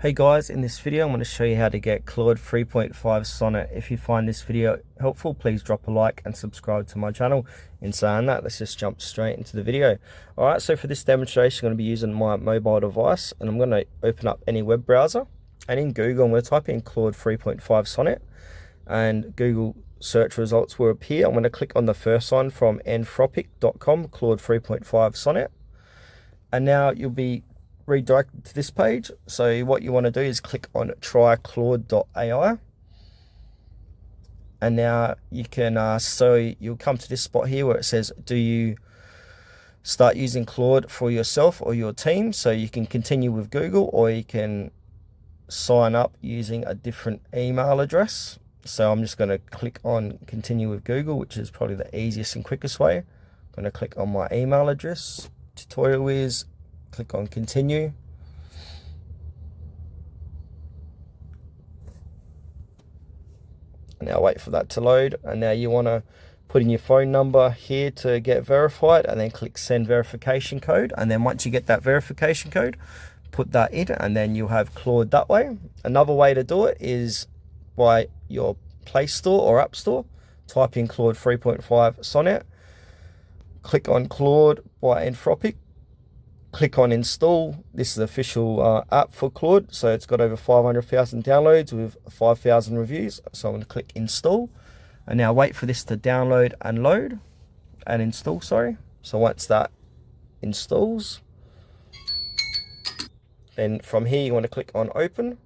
Hey guys, in this video I'm going to show you how to get Claude 3.5 Sonnet. If you find this video helpful, please drop a like and subscribe to my channel. In saying that, let's just jump straight into the video. Alright, so for this demonstration I'm going to be using my mobile device, and I'm going to open up any web browser, and in Google I'm going to type in Claude 3.5 Sonnet, and Google search results will appear. I'm going to click on the first one from anthropic.com, Claude 3.5 Sonnet, and now you'll be redirected to this page. So what you want to do is click on try Claude.ai, and now you can so you'll come to this spot here where it says, do you start using Claude for yourself or your team? So you can continue with Google, or you can sign up using a different email address. So I'm just going to click on continue with Google, which is probably the easiest and quickest way. I'm going to click on my email address. Tutorial is click on continue. Now wait for that to load, and now you want to put in your phone number here to get verified, and then click send verification code. And then once you get that verification code, put that in, and then you'll have Claude that way. Another way to do it is by your Play Store or App Store. Type in Claude 3.5 Sonnet, click on Claude by Anthropic, click on install. This is the official app for Claude, so it's got over 500,000 downloads with 5,000 reviews. So I'm going to click install, and now wait for this to download and load and install, sorry. So once that installs, then from here you want to click on open,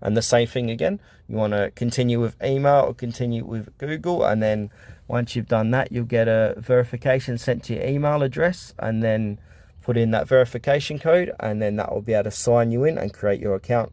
and the same thing again. You want to continue with email or continue with Google, and then once you've done that, you'll get a verification sent to your email address, and then put in that verification code, and then that will be able to sign you in and create your account.